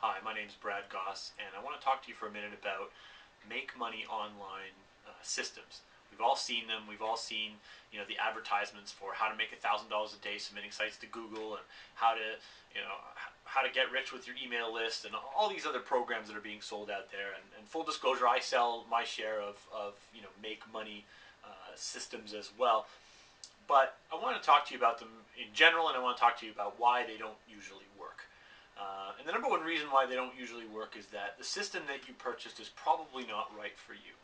Hi, my name is Brad Goss, and I want to talk to you for a minute about make money online systems. We've all seen them. We've all seen, the advertisements for how to make $1,000 a day submitting sites to Google, and how to, how to get rich with your email list, and all these other programs that are being sold out there. And full disclosure, I sell my share of make money systems as well. But I want to talk to you about them in general, and I want to talk to you about why they don't usually work. And the number one reason why they don't usually work is that the system that you purchased is probably not right for you.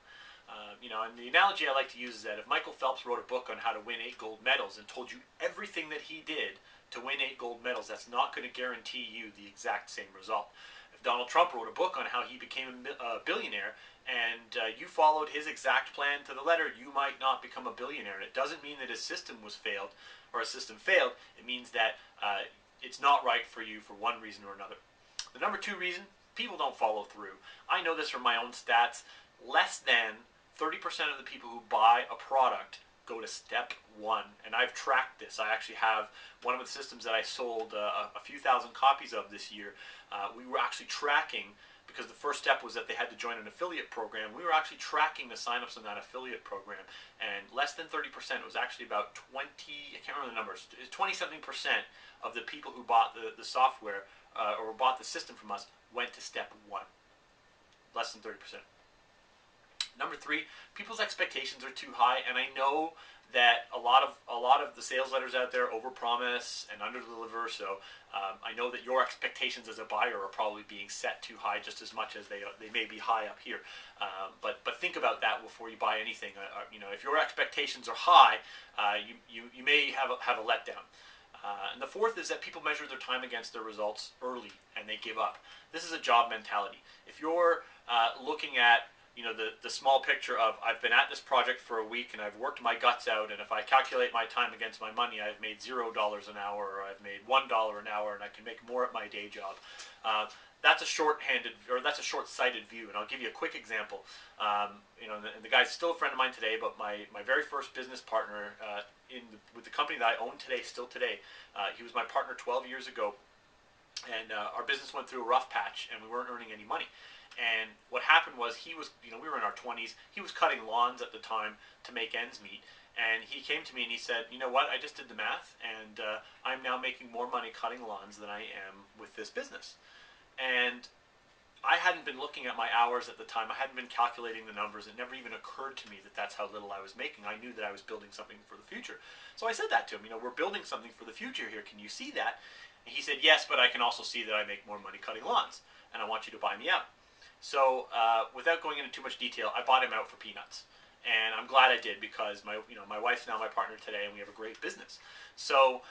And the analogy I like to use is that if Michael Phelps wrote a book on how to win 8 gold medals and told you everything that he did to win 8 gold medals, that's not going to guarantee you the exact same result. If Donald Trump wrote a book on how he became a billionaire and you followed his exact plan to the letter, you might not become a billionaire. And it doesn't mean that his system was failed or his system failed. It means that it's not right for you for one reason or another. The number two reason, people don't follow through. I know this from my own stats. Less than 30% of the people who buy a product go to step one. And I've tracked this. I actually have one of the systems that I sold a few thousand copies of this year. We were actually tracking, because the first step was that they had to join an affiliate program. We were actually tracking the signups in that affiliate program, and less than 30%, it was actually about 20, I can't remember the numbers, 20-something percent of the people who bought the software or bought the system from us went to step one. Less than 30%. Number three, people's expectations are too high, and I know that a lot of the sales letters out there overpromise and underdeliver. So I know that your expectations as a buyer are probably being set too high, just as much as they may be high up here. But think about that before you buy anything. If your expectations are high, you may have a letdown. And the fourth is that people measure their time against their results early and they give up. This is a job mentality. If you're looking at the small picture of, I've been at this project for a week and I've worked my guts out, and if I calculate my time against my money, I've made $0 an hour, or I've made $1 an hour, and I can make more at my day job. That's a that's a short-sighted view, and I'll give you a quick example. The guy's still a friend of mine today, but my very first business partner with the company that I own today, still today, he was my partner 12 years ago, and our business went through a rough patch, and we weren't earning any money. And what happened was, we were in our 20s, he was cutting lawns at the time to make ends meet, and he came to me and he said, you know what, I just did the math, and I'm now making more money cutting lawns than I am with this business. And I hadn't been looking at my hours at the time, I hadn't been calculating the numbers, it never even occurred to me that that's how little I was making. I knew that I was building something for the future. So I said that to him, we're building something for the future here, can you see that? And he said, yes, but I can also see that I make more money cutting lawns, and I want you to buy me out. So without going into too much detail, I bought him out for peanuts, and I'm glad I did, because my wife's now my partner today, and we have a great business. So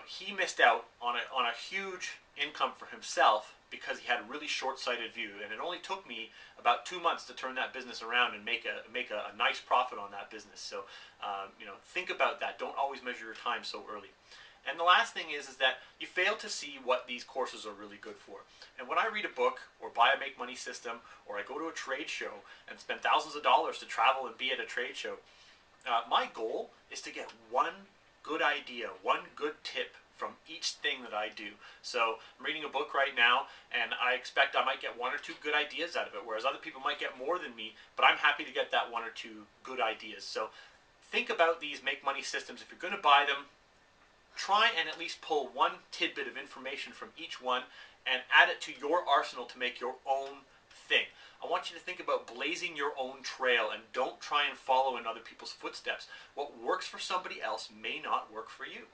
he missed out on a huge income for himself because he had a really short-sighted view, and it only took me about 2 months to turn that business around and make a nice profit on that business. So think about that. Don't always measure your time so early. And the last thing is that you fail to see what these courses are really good for. And when I read a book, or buy a make money system, or I go to a trade show and spend thousands of dollars to travel and be at a trade show, my goal is to get one good idea, one good tip from each thing that I do. So I'm reading a book right now, and I expect I might get 1 or 2 good ideas out of it, whereas other people might get more than me, but I'm happy to get that 1 or 2 good ideas. So think about these make money systems. If you're going to buy them, try and at least pull one tidbit of information from each one and add it to your arsenal to make your own thing. I want you to think about blazing your own trail, and don't try and follow in other people's footsteps. What works for somebody else may not work for you.